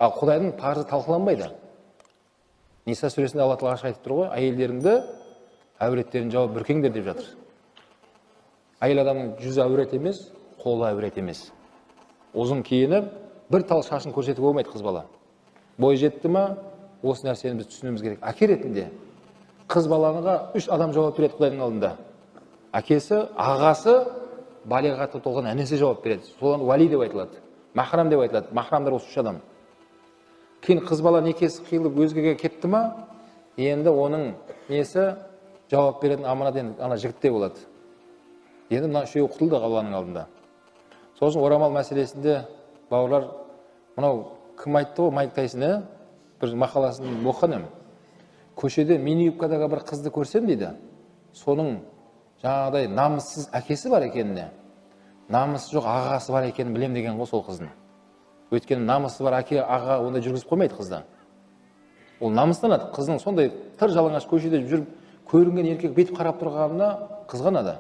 Ал Құдайдың парызы талқыланбайды. Ниса сүресінде Алла Тағала ашық айтып тұр ғой, әйелдеріңді әуреттерін жауып бүркеңдер деп жатыр. Әйел адамның жүзі әурет емес, қолы әурет емес. Ұзын киініп, бір тал шашын көрсетіп болмайды қыз бала. Бой жетті ма, осы нәрсені біз түсінуіміз керек. Әке ретінде қыз балаға 3 адам жауап береді Құдайдың алдында. Әкесі, ағасы, балиғатқа толған әнесі жауап береді. Соған вали деп айтылады, махрам деп айтылады. Махрамдар осы 3 адам. Кейін қыз бала некесі қиылып өзгеге кетті ма, енді оның несі жауап беретін аманат енді ана жігітте болады. Енді мына үшеуі құтылды Алланың алдында. Сосын орамал мәселесінде бауырлар, мынау кім айтты ғой, Майк Тайсон, бір мақаласын оқыған едім. Көшеде мини юбкадағы бір қызды көрсем дейді, соның жаңағыдай намыссыз әкесі бар екеніне, намысы жоқ ағасы бар екенін білем деген ғой сол қыздың. Өйткені намысы бар әке, аға ондай жүргізіп қоймайды қызды. Ол намыстанады. Қыздың сондай тыр жалаңаш көшеде жүріп, көрінген еркек бетіп қарап тұрғанына қызғанады.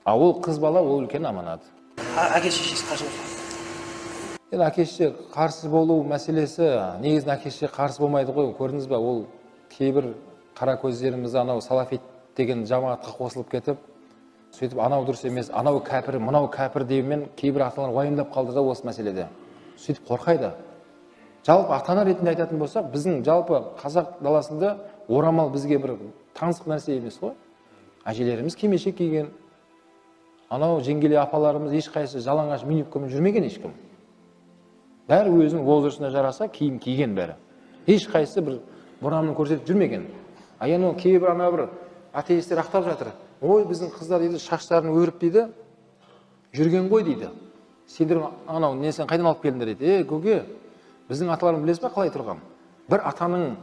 А ол қыз бала, ол үлкен аманат. Әке-шешесі қарсы болса? Енді әке-шеше қарсы болу мәселесі, негізін әке-шеше қарсы болмайды ғой, көрдіңіз ба? Ол кейбір қара көздеріміз анау салафит деген жамаатқа қосылып кетіп, сөйтіп анау дұрыс емес, анау кәпір, мынау кәпір деумен кейбір ата-аналар уайымдап қалды да осы мәселеде. Сөйтіп қорқайды. Жалпы ата-ана ретінде айтатын болсақ, біздің жалпы қазақ даласында орамал бізге бір таңсық нәрсе емес қой. Әжелеріміз кимешек киген, анау жеңгеле апаларымыз ешқайсысы жалаңаш мини юбкамен жүрмеген ешкім. Бәрі өзінің возрастына жараса киім киген бәрі. Ешқайсысы бір бұрамын көрсетіп жүрмеген. А енді кейбір ана бір атеистер ақтап жатыр. Ой, біздің қыздар дейді, шаштарын өріп дейді, жүрген ғой дейді. Сендер анау несен қайдан алып келдіңдер дейді. Көке, біздің аталарымыз білесіз ба қалай тұрған? Бір атаның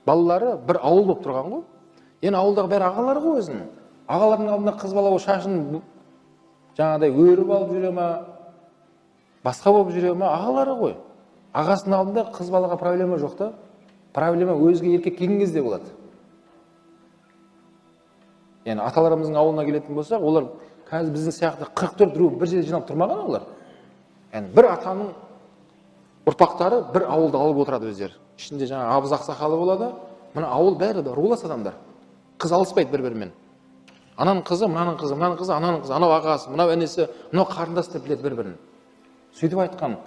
балалары бір ауыл болып тұрған ғой. Енді ауылдағы бәрі ағалары ғой өзінің. Ағалардың алдында қыз бала шашын жаңағыдай өріп алып жүре ма, басқа болып жүре ма, ағалары ғой. Ағасының алдында қыз балаға проблема жоқ та. Проблема өзге еркек келген кезде болады. Yani atalarımızın ауылына келетін болсақ, олар қазір біздің сияқты 44 ру бір жерде жиналып тұрмаған олар. Yani бір атаның ұрпақтары бір ауылда алып отырады өздері. Ішінде жаңа абыз ақсақалы болады. Мына ауыл бәрі рулас адамдар. Қыз алыспайды бір-бірімен. Ананың қызы, мынаның қызы, мынаның қызы, ананың қызы, анау ағасы, мынау інісі, мынау қарындас деп біледі бір-бірін. Сөйтіп айтқан,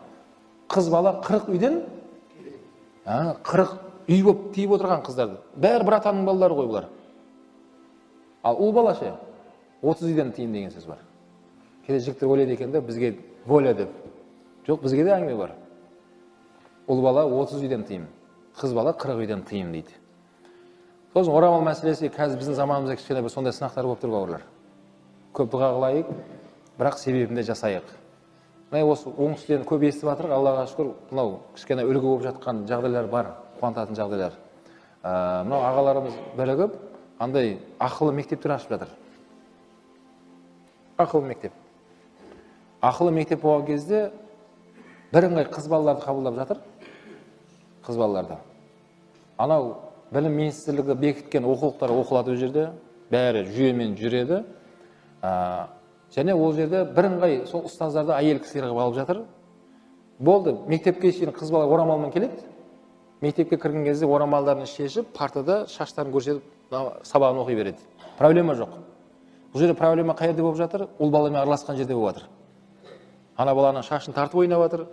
қыз бала 40 үйден 40 үй болып тиіп отырған қыздарды. Бәрі бір атаның балалары ғой бұлар. Ал ұл бала ше 30 үйден тиын деген сөз бар. Кейде жігіттер ойлайды екен де бізге воля деп. Жоқ, бізге де әңгіме бар. Ұл бала 30 үйден тиын, қыз бала 40 үйден тиын дейді. Сосын орамал мәселесі қазір біздің заманымызда кішкене бір сондай сынақтар болып тұр бауырлар. Көп дұға қылайық, бірақ себебінде жасайық. Мына осы оңтүстіктен көп естіп жатырық, Аллаға шүкір, мынау кішкене үлгі болып жатқан жағдайлар бар, қуантатын жағдайлар. Мынау ағаларымыз бірігіп, андай ақылы мектептер ашып жатыр. Ақылы мектеп. Ақылы мектеп болған кезде бірыңғай қыз балаларды қабылдап жатыр. Қыз балаларды. Анау білім министрлігі бекіткен оқулықтар оқылады ол жерде, бәрі жүйемен жүреді. Және ол жерде бірыңғай сол ұстаздарды әйел кісілер қылып алып жатыр. Болды, мектепке шейін қыз бала орамалмен келеді. Мектепке кірген кезде орамалдарын шешіп, партада шаштарын көрсетіп, сабағын оқи береді. Проблема жоқ. Бұл жерде проблема қайда болып жатыр? Ұл баламен араласқан жерде болып жатыр. Ана баланың шашын тартып ойнап жатыр.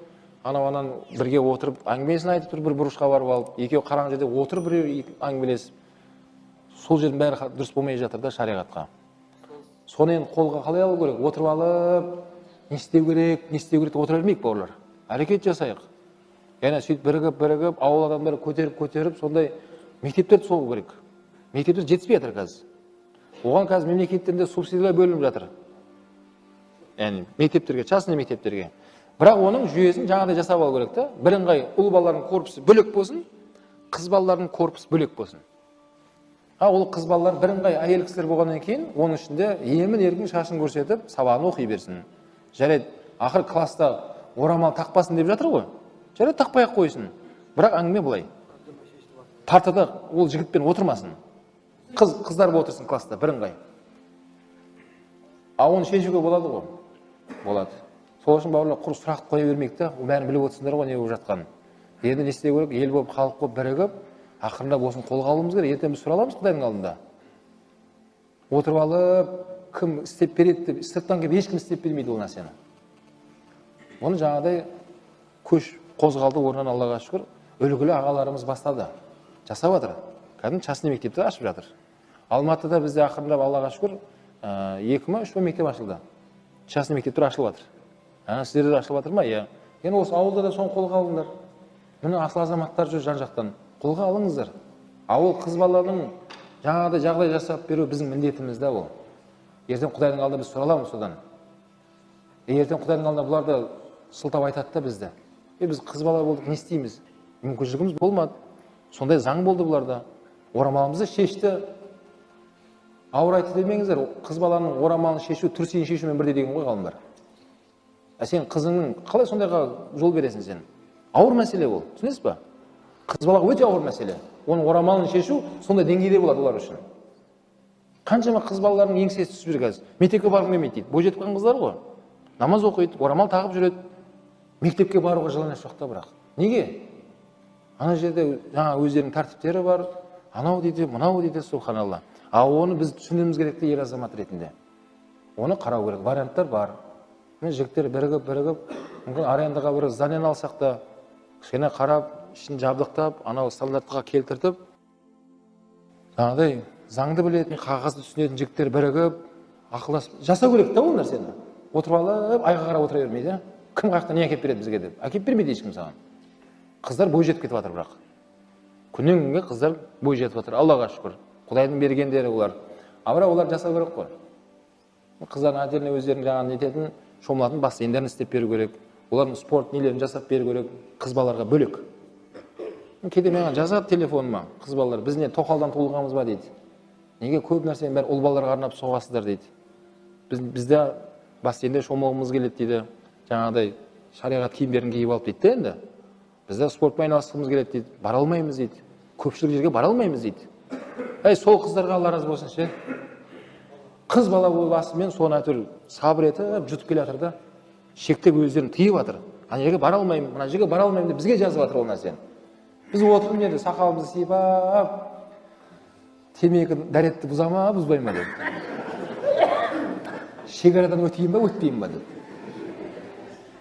Анан бірге отырып, әңгімесін айтып тұр, бір бұрышқа барып алып, екеуі қараң жерде отырып біреу әңгімелесіп. Сол жердің бәрі дұрыс болмай жатыр да шариғатқа. Соны енді қолға қалай алу керек? Отырып алып, не істеу керек деп отыра бермейік бауырлар. Әрекет жасайық. Яғни сөйтіп бірігіп, ауыл адамдары көтеріп, сондай мектептерді соғу керек. Мектептер жетіспей жатыр қазір. Оған қазір мемлекеттерде субсидиялар бөлініп жатыр. Яғни мектептерге, частный мектептерге. Бірақ оның жүйесін жаңағыдай жасап алу керек та. Бірыңғай ұл балалардың корпусы бөлек болсын, қыз балалардың корпусы бөлек болсын. Ол қыз балалар бірыңғай әйел кісілер болғаннан кейін, оның ішінде емін-еркін шашын көрсетіп, сабағын оқи берсін. Жарайды, ақыр класста орамал тақпасын деп жатыр ғой. Жарайды, тақпай-ақ қойсын. Бірақ әңгіме былай. Партада ол жігітпен отырмасын. Қыздар болып отырсын класста бірыңғай. Оны шешуге болады ғой. Болады. Сол үшін бауырлар құр сұрақ қоя бермейік та, бәрін біліп отырсыңдар ғой не болып жатқанын. Енді не істеу керек? Ел болып, халық болып бірігіп, ақырындап осыны қолға алуымыз керек. Ертең біз сұраламыз Құдайдың алдында. Отырып алып, кім істеп береді деп, сырттан келіп ешкім істеп бермейді ол нәрсені. Оны жаңағыдай көш қозғалды орнынан, Аллаға шүкір, үлгілі ағаларымыз бастады. Жасап жатыр. Кәдімгі частный мектепті ашып жатыр. Алматыда бізде ақырындап, Аллаға шүкір, 2-3 мектеп ашылды. Частный мектептер ашылып жатыр. Сіздерде ашылып жатыр ма? Иә. Енді осы ауылда да соны қолға алыңдар. Міне асыл азаматтар жүр жан-жақтан. Қолға алыңыздар. Ауыл қыз баланың жаңағыдай жағдай жасап беру біздің міндетіміз да ол. Ертең Құдайдың алдында біз сұраламыз содан. Ертең Құдайдың алдында бұлар да сылтап айтады да бізді. Біз қыз бала болдық, не істейміз? Мүмкіншілігіміз болмады. Сондай заң болды бұларда. Орамалымызды шешті. Ауыр айтты демеңіздер. Қыз баланың орамалын шешу, түрсейін шешумен бірдей деген ғой ғалымдар. Сен қызыңның қалай сондайға жол бересің сен? Ауыр мәселе ол. Түсінесіз ба? Қыз балаға өте ауыр мәселе. Оның орамалын шешу сондай деңгейде болады олар үшін. Қаншама қыз балалардың еңсесі түсіп жүр қазір. Мектепке барғым келмейді дейді. Бойжетіп қалған қыздар ғой. Намаз оқиды, орамал тағып жүреді. Мектепке баруға жыланаш жоқ та бірақ. Неге? Ана жерде жаңа өздерінің тәртіптері бар. Анау дейді, мынау дейді, субханалла. Оны біз түсінуіміз керек те ер азамат ретінде. Оны қарау керек. Варианттар бар. Жігіттер бірігіп, мүмкін арендаға бір здание алсақ та, кішкене қарап, ішін жабдықтап, анау стандартқа келтіртіп, жаңағыдай заңды білетін, қағазды түсінетін жігіттер бірігіп, ақылдасып жасау керек та ол нәрсені. Отырып алып, айға қарап отыра бермейді. Кім қаяқтан не әкеп береді бізге деп? Әкеп бермейді ешкім саған. Қыздар бой жетіп кетіп жатыр бірақ. Күннен күнге қыздар бой жетіп жатыр. Аллаға шүкір. Құдайдың бергендері олар. Бірақ олар жасау керек қой. Қыздардың отдельно өздерінің жаңағы нететін, шомылатын бассейндерін істеп беру керек. Олардың спорт нелерін жасап беру керек. Қыз балаларға бөлек. Кейде маған жазады телефоныма, қыз балалар, біз не тоқалдан туылғанбыз ба дейді. Неге көп нәрсені бәрі ұл балаларға арнап соғасыздар дейді. Бізде бассейнде шомылғымыз келеді дейді. Жаңағыдай шариғат киімдерін киіп алып дейді енді. Бізде спортпен айналысқымыз келеді дейді. Бара алмаймыз дейді. Көпшілік жерге бара алмаймыз дейді. Сол қыздарға Алла разы болсын ше. Қыз бала басымен соны әйтеуір сабыр етіп жұтып келе жатыр да. Шектеп өздерін тыйып жатыр. Ана жерге бара алмаймын, мына жерге бара алмаймын деп бізге жазып жатыр ол нәрсені. Біз отырып енді сақалымызды сипап, темекі дәретті бұза ма, бұзбай ма деп. Шекарадан өтейін ба, өтпейін ба деп.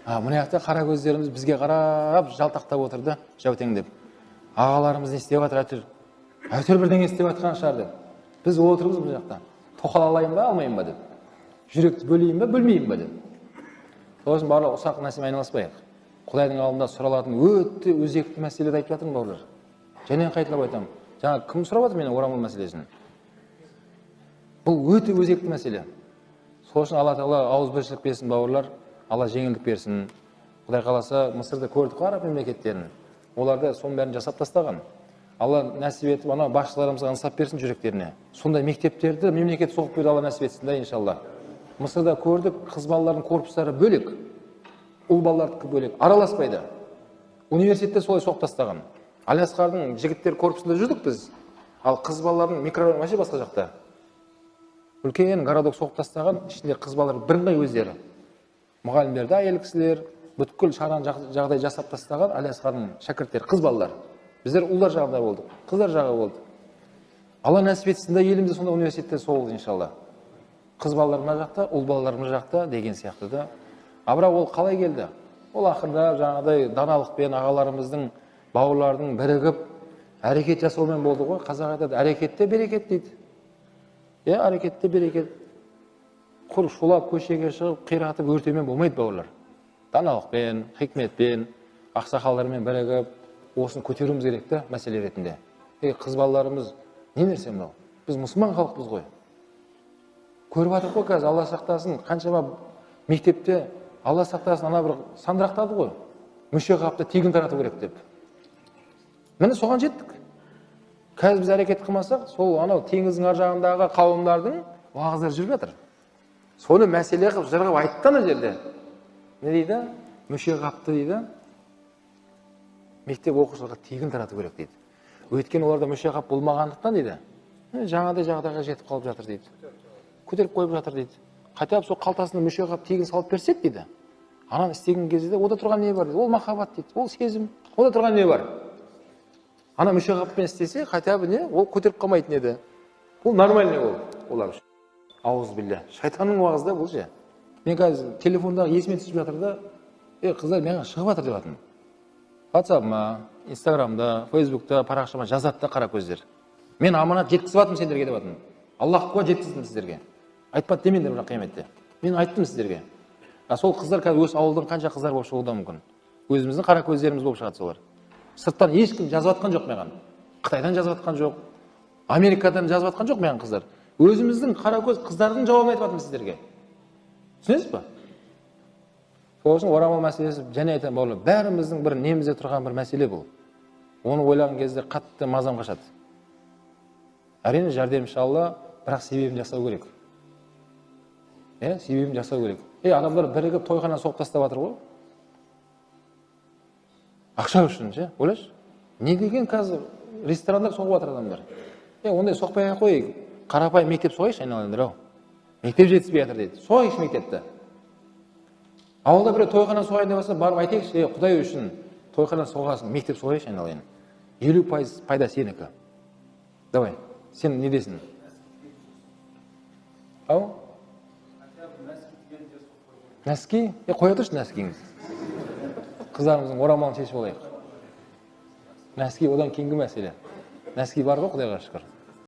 Мына жақта қара көздеріміз бізге қарап, жалтақтап отырды, жәутеңдеп. Ағаларымыз не істеп жатыр, әйтеуір бірдеңе істеп жатқан шығар деп. Біз отырмыз бұл жақта. Тоқал алайын ба, алмайын ба деп. Жүректі бөлейін ба, бөлмейін ба деп. Сосын барлық ұсақ нәрсемен айналыспайық. Құдайдың алдында сұралатын өте өзекті мәселелерді айтып жатырмын бауырлар. Және қайталап айтамын. Жаңа кім сұрап жатыр менен орамал мәселесін? Бұл өте өзекті мәселе. Сол үшін Алла Тағала ауызбіршілік берсін бауырлар, Алла жеңілдік берсін. Құдай қаласа Мысырда көрдік қой араб мемлекеттерін. Оларды соның бәрін жасап тастаған. Алла нәсіп етіп, ана басшыларымызға ынсап берсін жүректеріне. Сондай мектептерді мемлекет соғып берді, Алла нәсіп етсін да иншалла. Мысырда көрдік, қыз балалардың корпустары бөлек, ұл балалардікі бөлек, араласпайды. Университетте солай соғып тастаған. Алиасқардың жігіттер корпусында жүрдік біз, ал қыз балалардың микрорайон вообще басқа жақта. Үлкен городок соғып тастаған, ішінде қыз балалар бірыңғай өздері. Мұғалімдерді әйел кісілер, бүткіл шаран жағдай жасап тастаған Алиасқардың шәкірттері, қыз балалар. Біздер ұлдар жағында болдық, қыздар жағы болды. Алла нәсіп етсін де елімізде сонда университетте соғылды иншалла. Қыз балалар мына жақта, ұл балалар мына жақта деген сияқты да. Бірақ ол қалай келді? Ол ақырында жаңағыдай даналықпен ағаларымыздың, бауырлардың бірігіп әрекет жасаумен болды ғой. Қазақ айтады, әрекетте берекет дейді. Әрекетте берекет. Құр шулап көшеге шығып, қиратып, өртеумен болмайды бауырлар. Даналықпен, хикметпен, ақсақалдармен бірігіп, осыны көтеруіміз керек та мәселе ретінде. Қыз балаларымыз не нәрсе мынау? Біз мұсылман халықпыз ғой. Көріп жатыр ғой қазір, Алла сақтасын, қаншама мектепте Алла сақтасын ана бір сандырақтады ғой. Мүше қапты тегін тарату керек деп. Міне соған жеттік. Қазір біз әрекет қылмасақ, сол анау теңіздің ар жағындағы қауымдардың уағыздары жүріп жатыр. Соны мәселе қылып жырғып айтты ана жерде. Не дейді? Мүше қапты дейді. Мектеп оқушыларға тегін тарату керек дейді. Өйткені оларда мүше қап болмағандықтан дейді. Жаңадай жағдайға жетіп қалып жатыр дейді. Көтеріп қойып жатыр дейді. Қайтап сол қалтасына мүше қап тегін салып берсек дейді. ананы істеген кезде ода тұрған не бар дейді. Ол махаббат дейді. Ол сезім. Ода тұрған не бар? Ана мүше қалыппен істесе, хотя бы не, ол көтеріп қалмайтын еді. Бұл нормальный ол, олар үшін. Ауыз білді. Шайтанның уағызы да бұл же. Мен қазір телефондағы есіме түсіп жатыр да, қыздар маған шығып жатыр деп жатырмын. WhatsApp-ма, Instagram-да, Facebook-та, парақшама жазады да қара көздер. Мен аманат жеткізіп жатырмын сендерге деп жатырмын. Аллах қуа жеткіздім сіздерге. Айтпады демеңдер бірақ қияметте. Мен айттым сіздерге. Сол қыздар қазір өз ауылдың қанша қыздар болып шығуы да мүмкін. Өзіміздің қара көздеріміз болып шығады солар. Сырттан ешкім жазып жатқан жоқ маған. Қытайдан жазып жатқан жоқ. Америкадан жазып жатқан жоқ маған қыздар. Өзіміздің қара көз қыздардың жауабын айтып жатырмын сіздерге. Түсінесіз ба? Сол үшін орамал мәселесі, және айтамын бауырлар, бәріміздің бір немізде тұрған бір мәселе бұл. Оны ойлаған кезде қатты мазам қашады. Әрине жәрдемші Алла, бірақ себебін жасау керек. Себебін жасау керек. Адамдар бірігіп тойхана соғып тастап жатыр ғой. Ақша үшін ше, ойлашы. Не деген қазір ресторандар соғып жатыр адамдар. Ондай соқпай қойып, қарапайым мектеп соғайыншы айналайындар ау. Мектеп жетіспей жатыр дейді. Соғайыншы мектепті. Ауылда біреу тойхана соғайын деп болса, барып айтайықшы, Құдай үшін тойхана соғасын, мектеп соғайыншы айналайын. 50% пайда сенікі. Давай, сен не десің? Ау? Нәски? Қоя тұршы нәскиіңіз. Қыздарымыздың орамалын шешіп олайық. Нәски одан кейінгі мәселе. Нәски бар ғой, Құдайға шүкір.